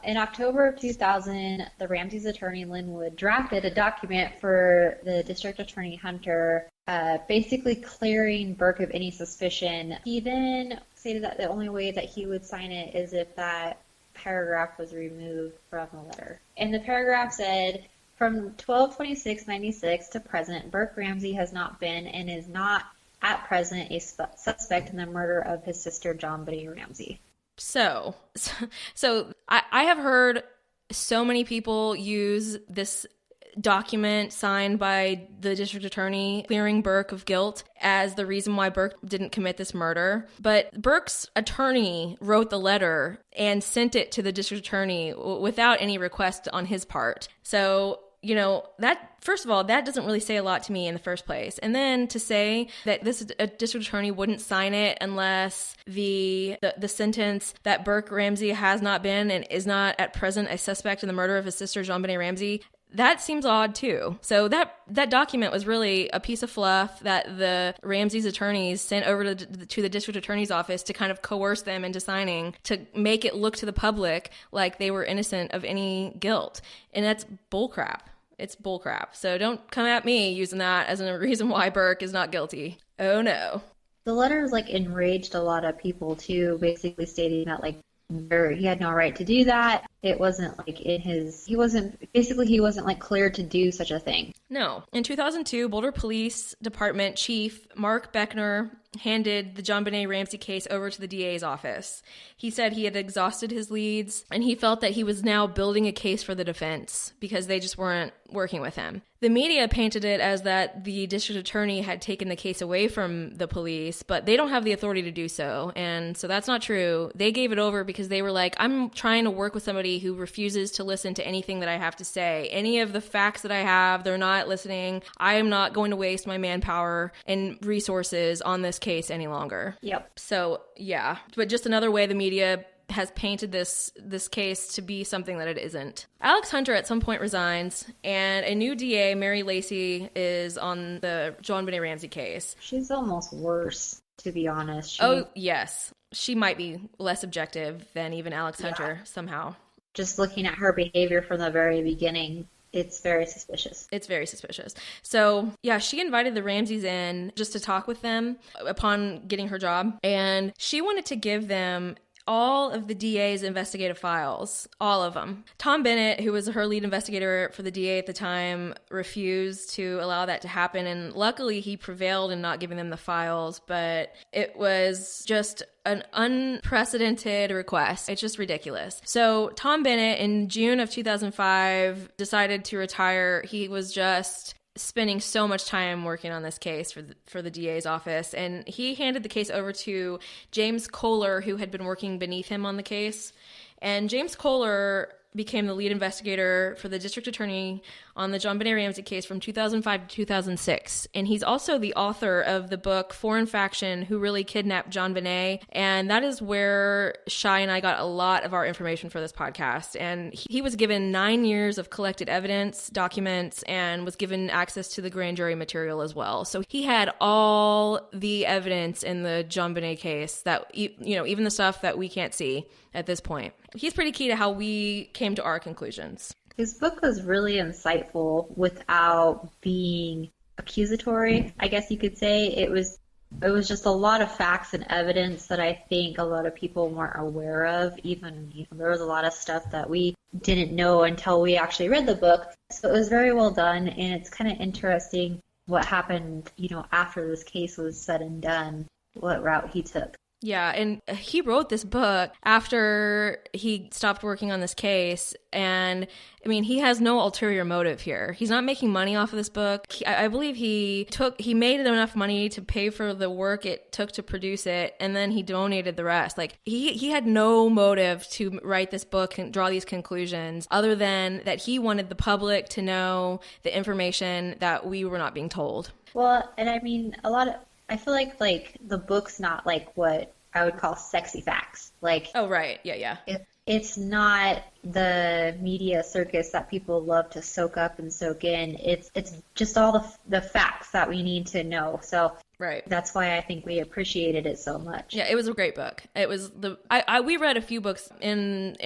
In October of 2000, the Ramseys attorney Linwood drafted a document for the district attorney Hunter, basically clearing Burke of any suspicion. He then stated that the only way that he would sign it is if that paragraph was removed from the letter. And the paragraph said, "From 12/26/96 to present, Burke Ramsey has not been and is not at present a suspect in the murder of his sister JonBenet Ramsey." So I have heard so many people use this document signed by the district attorney clearing Burke of guilt as the reason why Burke didn't commit this murder. But Burke's attorney wrote the letter and sent it to the district attorney without any request on his part. So, you know, that, first of all, that doesn't really say a lot to me in the first place. And then to say that this district attorney wouldn't sign it unless the sentence that Burke Ramsey has not been and is not at present a suspect in the murder of his sister, JonBenet Ramsey, that seems odd too. So that document was really a piece of fluff that the Ramsey's attorneys sent over to the district attorney's office to kind of coerce them into signing, to make it look to the public like they were innocent of any guilt. And that's bullcrap. It's bullcrap. So don't come at me using that as a reason why Burke is not guilty. Oh no. The letters like enraged a lot of people too, basically stating that like he had no right to do that. It wasn't like he wasn't like cleared to do such a thing. No. In 2002, Boulder Police Department Chief Mark Beckner handed the JonBenet Ramsey case over to the DA's office. He said he had exhausted his leads and he felt that he was now building a case for the defense because they just weren't working with him. The media painted it as that the district attorney had taken the case away from the police, but they don't have the authority to do so. And so that's not true. They gave it over because they were like, I'm trying to work with somebody who refuses to listen to anything that I have to say. Any of the facts that I have, they're not listening. I am not going to waste my manpower and resources on this case any longer. Yep. So yeah, but just another way the media has painted this case to be something that it isn't. Alex Hunter at some point resigns, and a new DA, Mary Lacey, is on the JonBenet Ramsey case. She's almost worse, to be honest. Oh, yes. She might be less objective than even Alex Hunter somehow. Just looking at her behavior from the very beginning, it's very suspicious. It's very suspicious. So, yeah, she invited the Ramseys in just to talk with them upon getting her job, and she wanted to give them all of the DA's investigative files, all of them. Tom Bennett, who was her lead investigator for the DA at the time, refused to allow that to happen. And luckily he prevailed in not giving them the files, but it was just an unprecedented request. It's just ridiculous. So Tom Bennett in June of 2005 decided to retire. He was just spending so much time working on this case for the DA's office, and he handed the case over to James Kolar, who had been working beneath him on the case. And James Kolar became the lead investigator for the district attorney on the JonBenet Ramsey case from 2005 to 2006. And he's also the author of the book Foreign Faction, Who Really Kidnapped JonBenet. And that is where Shai and I got a lot of our information for this podcast. And he was given 9 years of collected evidence, documents, and was given access to the grand jury material as well. So he had all the evidence in the JonBenet case that, you know, even the stuff that we can't see at this point. He's pretty key to how we came to our conclusions. His book was really insightful without being accusatory, I guess you could say. It was just a lot of facts and evidence that I think a lot of people weren't aware of. Even, you know, there was a lot of stuff that we didn't know until we actually read the book. So it was very well done, and it's kind of interesting what happened, you know, after this case was said and done, what route he took. Yeah, and he wrote this book after he stopped working on this case, and I mean, he has no ulterior motive here. He's not making money off of this book. I believe he made enough money to pay for the work it took to produce it, and then he donated the rest. Like, he had no motive to write this book and draw these conclusions other than that he wanted the public to know the information that we were not being told. Well, and I mean, I feel like the book's not like what I would call sexy facts. Like, oh, right. Yeah. It's not the media circus that people love to soak up and soak in. It's just all the facts that we need to know. So right. That's why I think we appreciated it so much. Yeah, it was a great book. It was we read a few books in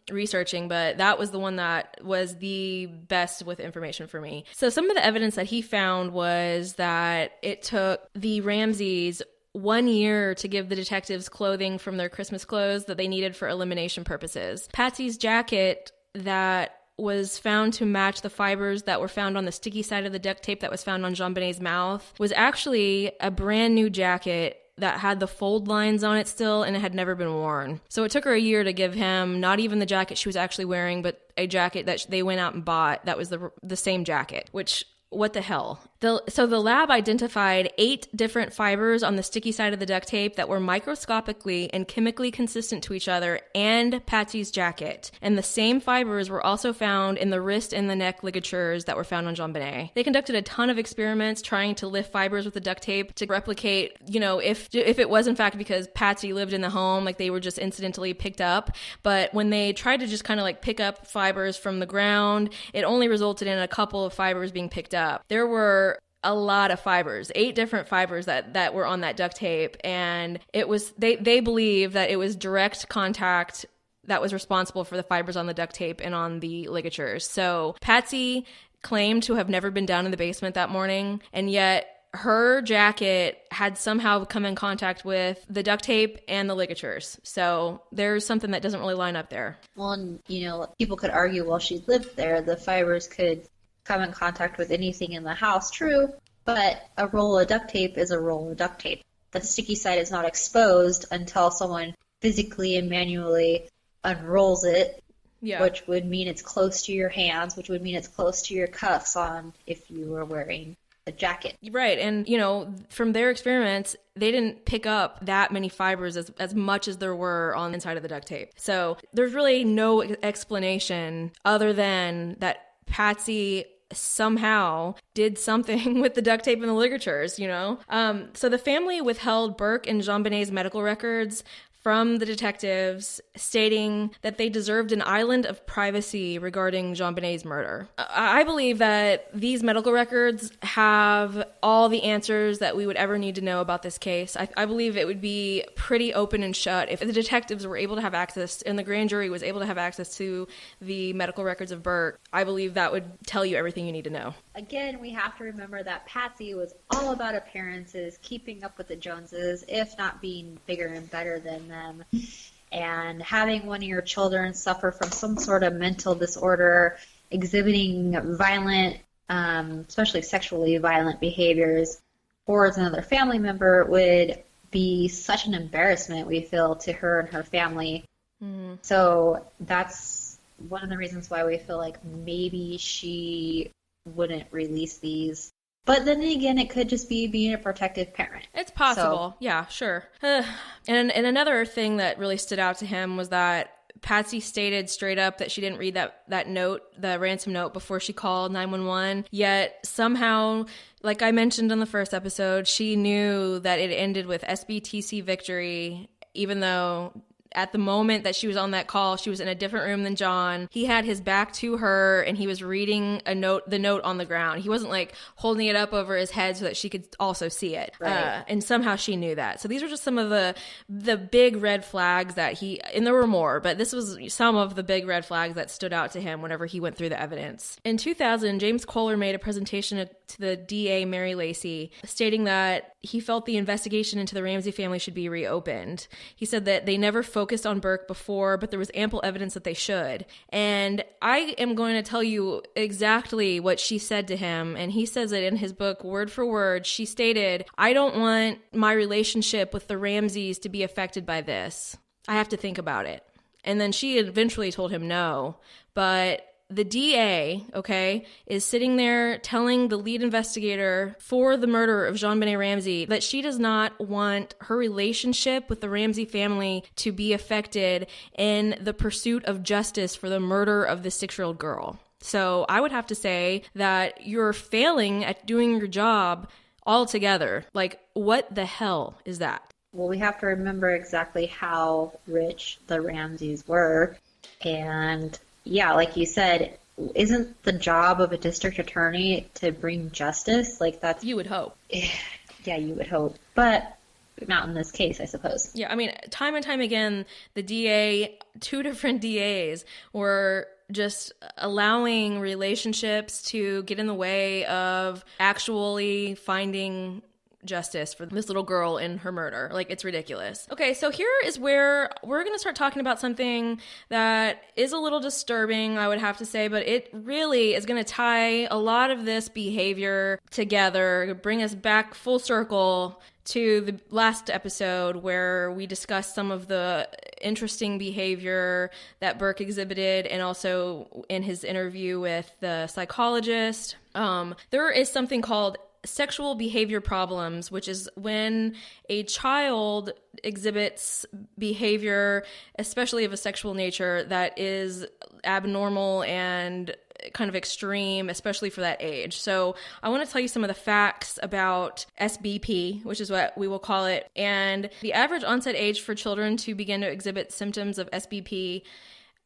researching, but that was the one that was the best with information for me. So some of the evidence that he found was that it took the Ramseys 1 year to give the detectives clothing from their Christmas clothes that they needed for elimination purposes. Patsy's jacket that was found to match the fibers that were found on the sticky side of the duct tape that was found on JonBenet's mouth was actually a brand new jacket that had the fold lines on it still, and it had never been worn. So it took her a year to give him not even the jacket she was actually wearing, but a jacket that they went out and bought that was the same jacket, which... what the hell? So the lab identified 8 different fibers on the sticky side of the duct tape that were microscopically and chemically consistent to each other and Patsy's jacket. And the same fibers were also found in the wrist and the neck ligatures that were found on JonBenet. They conducted a ton of experiments trying to lift fibers with the duct tape to replicate, if it was in fact because Patsy lived in the home, like they were just incidentally picked up. But when they tried to just kind of like pick up fibers from the ground, it only resulted in a couple of fibers being picked up. There were a lot of fibers, 8 different fibers that were on that duct tape. And it was, they believe that it was direct contact that was responsible for the fibers on the duct tape and on the ligatures. So Patsy claimed to have never been down in the basement that morning, and yet her jacket had somehow come in contact with the duct tape and the ligatures. So there's something that doesn't really line up there. Well, and, people could argue, well, she lived there, the fibers could come in contact with anything in the house. True, but a roll of duct tape is a roll of duct tape. The sticky side is not exposed until someone physically and manually unrolls it, which would mean it's close to your hands, which would mean it's close to your cuffs on if you were wearing a jacket. Right, and from their experiments, they didn't pick up that many fibers as much as there were on the inside of the duct tape. So there's really no explanation other than that Patsy somehow did something with the duct tape and the ligatures, So the family withheld Burke and JonBenet's medical records from the detectives, stating that they deserved an island of privacy regarding JonBenet's murder. I believe that these medical records have all the answers that we would ever need to know about this case. I believe it would be pretty open and shut if the detectives were able to have access and the grand jury was able to have access to the medical records of Burke. I believe that would tell you everything you need to know. Again, we have to remember that Patsy was all about appearances, keeping up with the Joneses, if not being bigger and better than them. And having one of your children suffer from some sort of mental disorder, exhibiting violent, especially sexually violent behaviors towards another family member would be such an embarrassment, we feel, to her and her family. Mm-hmm. So that's one of the reasons why we feel like maybe she wouldn't release these. But then again, it could just be being a protective parent. It's possible. Yeah, sure. And another thing that really stood out to him was that Patsy stated straight up that she didn't read that note, the ransom note, before she called 911. Yet somehow, like I mentioned in the first episode, she knew that it ended with SBTC victory, even though at the moment that she was on that call, she was in a different room than John. He had his back to her and he was reading the note on the ground. He wasn't like holding it up over his head so that she could also see it. Right. And somehow she knew that. So these were just some of the big red flags that and there were more, but this was some of the big red flags that stood out to him whenever he went through the evidence. In 2000, James Kolar made a presentation to the DA, Mary Lacey, stating that he felt the investigation into the Ramsey family should be reopened. He said that they never focused on Burke before, but there was ample evidence that they should. And I am going to tell you exactly what she said to him, and he says it in his book word for word. She stated, "I don't want my relationship with the Ramseys to be affected by this. I have to think about it." And then she eventually told him no, but the DA, is sitting there telling the lead investigator for the murder of JonBenet Ramsey that she does not want her relationship with the Ramsey family to be affected in the pursuit of justice for the murder of the 6-year-old girl. So I would have to say that you're failing at doing your job altogether. Like, what the hell is that? Well, we have to remember exactly how rich the Ramseys were. And yeah, like you said, isn't the job of a district attorney to bring justice? Like, that's... You would hope. Yeah, you would hope. But not in this case, I suppose. Yeah, I mean, time and time again, the DA, 2 different DAs, were just allowing relationships to get in the way of actually finding justice for this little girl in her murder. Like, it's ridiculous. Okay, so here is where we're going to start talking about something that is a little disturbing, I would have to say, but it really is going to tie a lot of this behavior together, bring us back full circle to the last episode where we discussed some of the interesting behavior that Burke exhibited, and also in his interview with the psychologist. There is something called sexual behavior problems, which is when a child exhibits behavior, especially of a sexual nature, that is abnormal and kind of extreme, especially for that age. So I want to tell you some of the facts about SBP, which is what we will call it. And the average onset age for children to begin to exhibit symptoms of SBP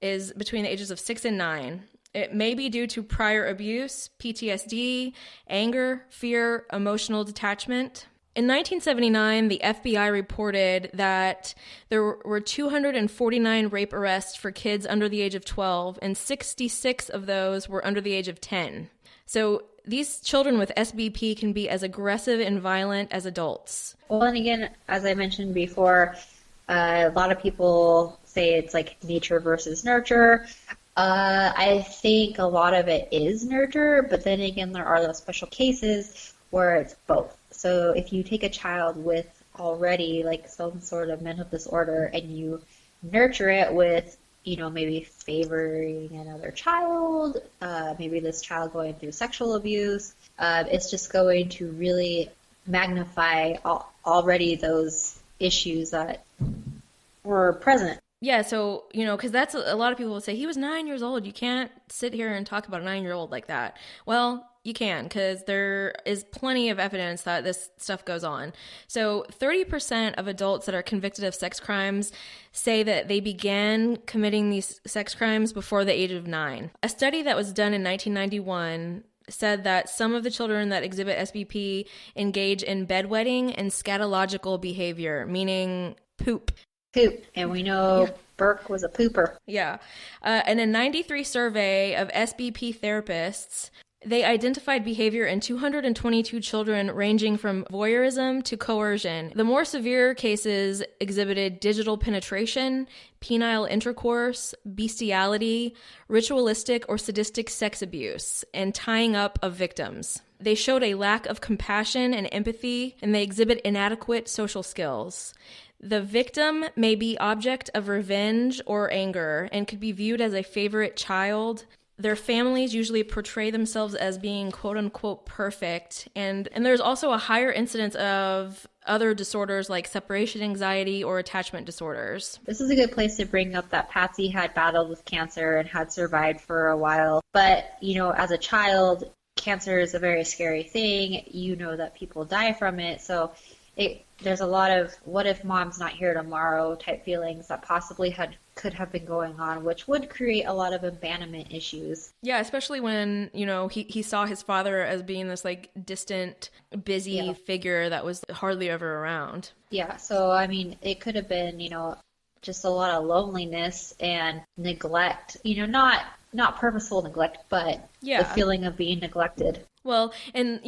is between the ages of 6 and 9. It may be due to prior abuse, PTSD, anger, fear, emotional detachment. In 1979, the FBI reported that there were 249 rape arrests for kids under the age of 12, and 66 of those were under the age of 10. So these children with SBP can be as aggressive and violent as adults. Well, and again, as I mentioned before, a lot of people say it's like nature versus nurture. I think a lot of it is nurture, but then again, there are those special cases where it's both. So if you take a child with already like some sort of mental disorder and you nurture it with, maybe favoring another child, maybe this child going through sexual abuse, it's just going to really magnify already those issues that were present. Yeah, so, because that's a lot of people will say, he was 9 years old. You can't sit here and talk about a 9-year-old like that. Well, you can, because there is plenty of evidence that this stuff goes on. So 30% of adults that are convicted of sex crimes say that they began committing these sex crimes before the age of 9. A study that was done in 1991 said that some of the children that exhibit SBP engage in bedwetting and scatological behavior, meaning poop. And we know Burke was a pooper. Yeah. In a 93 survey of SBP therapists, they identified behavior in 222 children ranging from voyeurism to coercion. The more severe cases exhibited digital penetration, penile intercourse, bestiality, ritualistic or sadistic sex abuse, and tying up of victims. They showed a lack of compassion and empathy, and they exhibit inadequate social skills. The victim may be object of revenge or anger and could be viewed as a favorite child. Their families usually portray themselves as being quote-unquote perfect. And there's also a higher incidence of other disorders like separation anxiety or attachment disorders. This is a good place to bring up that Patsy had battled with cancer and had survived for a while. But, as a child, cancer is a very scary thing. You know that people die from it. So there's a lot of what if mom's not here tomorrow type feelings that possibly could have been going on, which would create a lot of abandonment issues. Yeah, especially when, he saw his father as being this like distant, busy figure that was hardly ever around. Yeah, so it could have been, just a lot of loneliness and neglect, not purposeful neglect, but the feeling of being neglected. Well, and,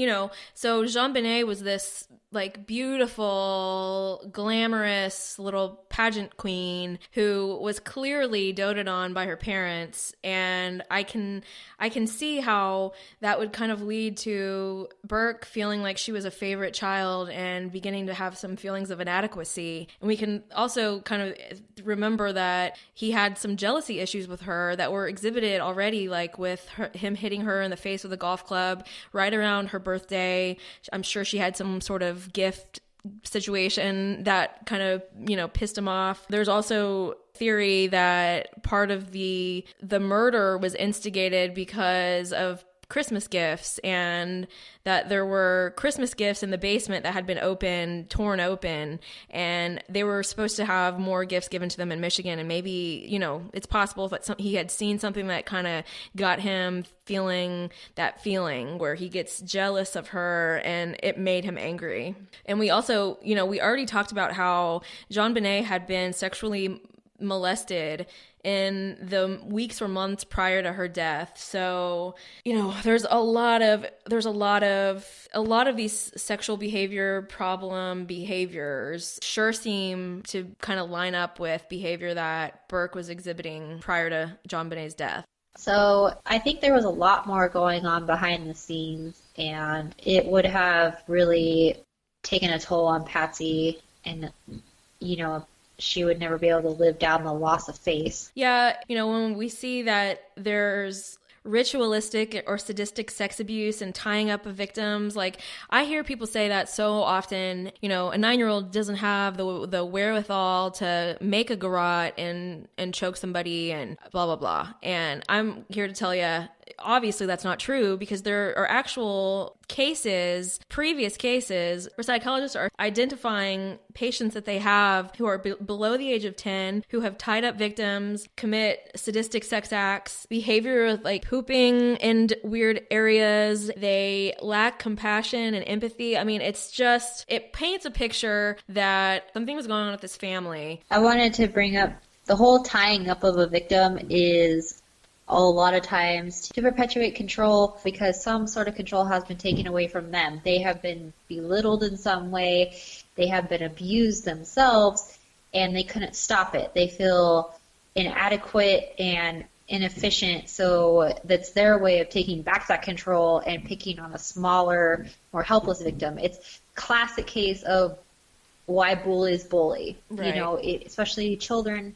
so JonBenet was this like beautiful, glamorous little pageant queen who was clearly doted on by her parents. And I can see how that would kind of lead to Burke feeling like she was a favorite child and beginning to have some feelings of inadequacy. And we can also kind of remember that he had some jealousy issues with her that were exhibited already, like with him hitting her in the face with a golf club right around her birthday. I'm sure she had some sort of gift situation that kind of, pissed him off. There's also theory that part of the murder was instigated because of Christmas gifts, and that there were Christmas gifts in the basement that had been torn open, and they were supposed to have more gifts given to them in Michigan. And maybe, it's possible that he had seen something that kind of got him feeling that feeling where he gets jealous of her and it made him angry. And we also, we already talked about how JonBenet had been sexually molested in the weeks or months prior to her death. So, there's a lot of these sexual behavior problem behaviors sure seem to kind of line up with behavior that Burke was exhibiting prior to JonBenet's death. So I think there was a lot more going on behind the scenes, and it would have really taken a toll on Patsy, and, you know, she would never be able to live down the loss of face. Yeah, you know, when we see that there's ritualistic or sadistic sex abuse and tying up of victims, like, I hear people say that so often. You know, a 9-year-old doesn't have the wherewithal to make a garrote and choke somebody and blah blah blah. And I'm here to tell you, obviously that's not true, because there are actual cases, previous cases, where psychologists are identifying patients that they have who are below the age of 10, who have tied up victims, commit sadistic sex acts, behavior like pooping in weird areas. They lack compassion and empathy. I mean, it's just, it paints a picture that something was going on with this family. I wanted to bring up the whole tying up of a victim is a lot of times to perpetuate control, because some sort of control has been taken away from them. They have been belittled in some way. They have been abused themselves, and they couldn't stop it. They feel inadequate and inefficient, so that's their way of taking back that control and picking on a smaller, more helpless victim. It's classic case of why bullies bully. Right. You know, especially children.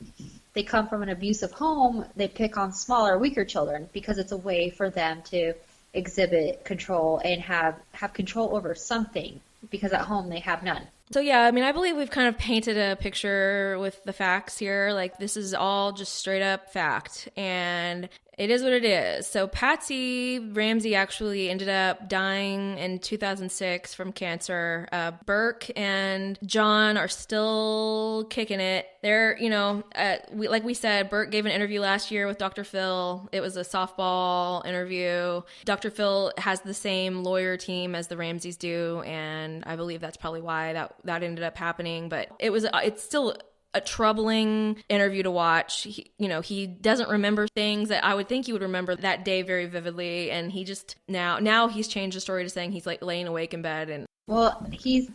They come from an abusive home, they pick on smaller, weaker children because it's a way for them to exhibit control and have control over something, because at home they have none. So yeah, I mean, I believe we've kind of painted a picture with the facts here. Like, this is all just straight up fact, and it is what it is. So Patsy Ramsey actually ended up dying in 2006 from cancer. Burke and John are still kicking it. They're, you know, like we said, Burke gave an interview last year with Dr. Phil. It was a softball interview. Dr. Phil has the same lawyer team as the Ramseys do, and I believe that's probably why that ended up happening. But it's still a troubling interview to watch. He doesn't remember things that I would think he would remember that day very vividly, and he just now he's changed the story to saying he's like laying awake in bed. And well, he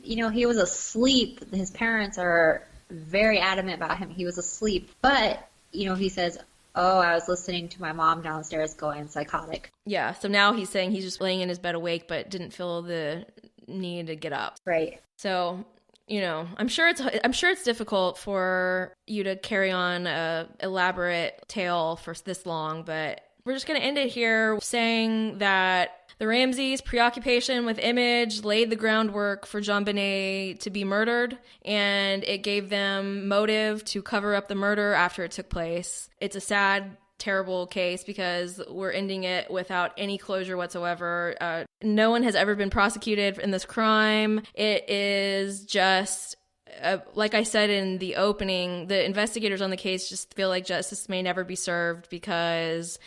was asleep. His parents are very adamant about him. He was asleep, but he says, "Oh, I was listening to my mom downstairs going psychotic." Yeah. So now he's saying he's just laying in his bed awake, but didn't feel the need to get up. Right. So, I'm sure it's difficult for you to carry on a elaborate tale for this long, but we're just going to end it here saying that the Ramseys' preoccupation with image laid the groundwork for JonBenet to be murdered, and it gave them motive to cover up the murder after it took place. It's a sad, terrible case because we're ending it without any closure whatsoever. No one has ever been prosecuted in this crime. It is just, like I said in the opening, the investigators on the case just feel like justice may never be served because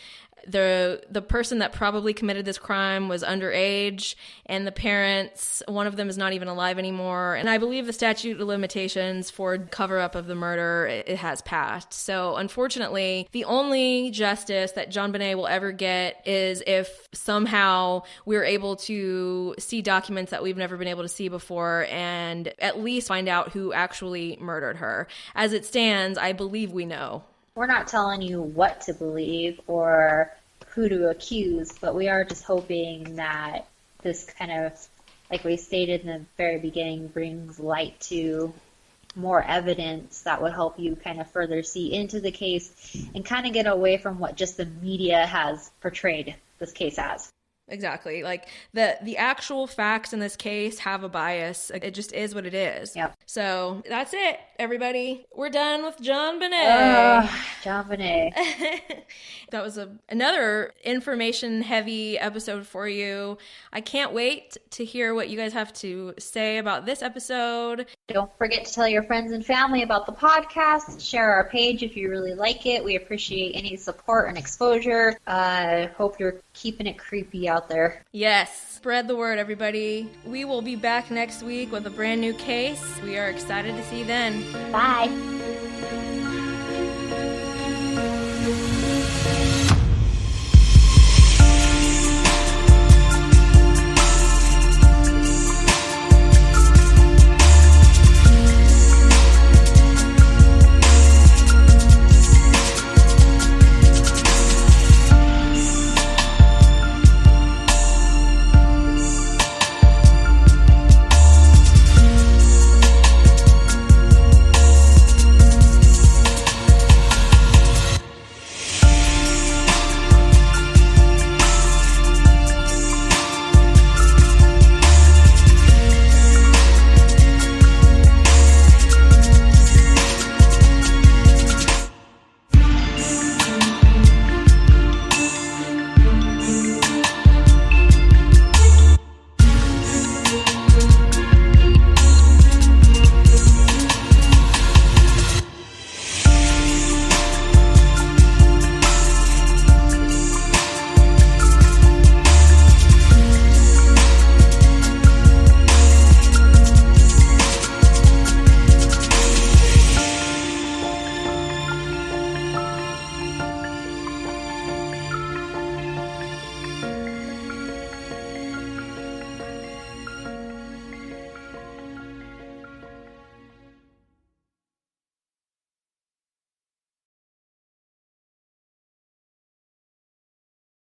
the person that probably committed this crime was underage, and the parents, one of them is not even alive anymore. And I believe the statute of limitations for cover-up of the murder, it has passed. So unfortunately, the only justice that JonBenet will ever get is if somehow we're able to see documents that we've never been able to see before and at least find out who actually murdered her. As it stands, I believe we know. We're not telling you what to believe or who to accuse, but we are just hoping that this kind of, like we stated in the very beginning, brings light to more evidence that would help you kind of further see into the case and kind of get away from what just the media has portrayed this case as. Exactly. Like the actual facts in this case have a bias. It just is what it is. Yep. So that's it, everybody. We're done with JonBenet. JonBenet. That was another information-heavy episode for you. I can't wait to hear what you guys have to say about this episode. Don't forget to tell your friends and family about the podcast. Share our page if you really like it. We appreciate any support and exposure. Hope you're keeping it creepy out there. Yes. Spread the word, everybody. We will be back next week with a brand new case. We are excited to see you then. Bye.